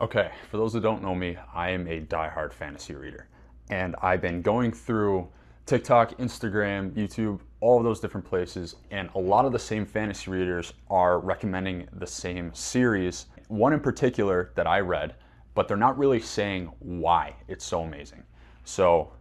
Okay, for those who don't know me, I am a diehard fantasy reader. And I've been going through TikTok, Instagram, YouTube, all of those different places, and a lot of the same fantasy readers are recommending the same series. One in particular that I read, but they're not really saying why it's so amazing. So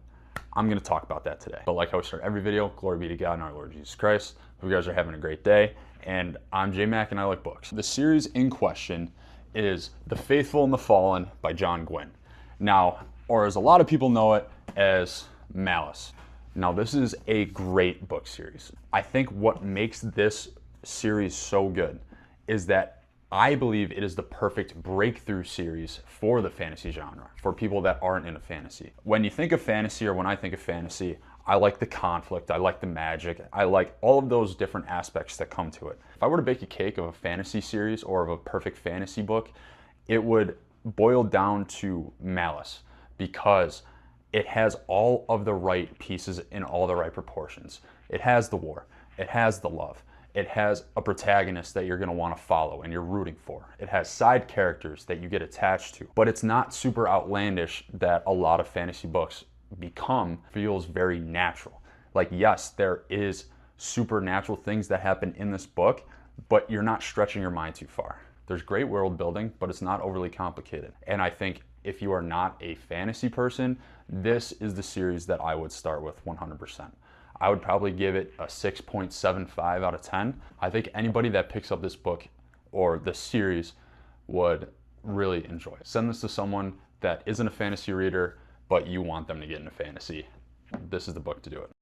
I'm going to talk about that today. But like I always start every video, glory be to God and our Lord Jesus Christ. Hope you guys are having a great day. And I'm J Mac and I like books. The series in question is The Faithful and the Fallen by John Gwynne. Now, or as a lot of people know it as Malice. Now, this is a great book series. I think what makes this series so good is that I believe it is the perfect breakthrough series for the fantasy genre, for people that aren't into fantasy. When you think of fantasy, or when I think of fantasy, I like the conflict, I like the magic, I like all of those different aspects that come to it. If I were to bake a cake of a fantasy series or of a perfect fantasy book, it would boil down to Malice, because it has all of the right pieces in all the right proportions. It has the war, it has the love, it has a protagonist that you're going to want to follow and you're rooting for. It has side characters that you get attached to, but it's not super outlandish that a lot of fantasy books become. Feels very natural. Like, yes, there is supernatural things that happen in this book, but you're not stretching your mind too far. There's great world building, but it's not overly complicated. And I think if you are not a fantasy person, this is the series that I would start with 100%. I would probably give it a 6.75 out of 10. I think anybody that picks up this book or the series would really enjoy it. Send this to someone that isn't a fantasy reader, but you want them to get into fantasy. This is the book to do it.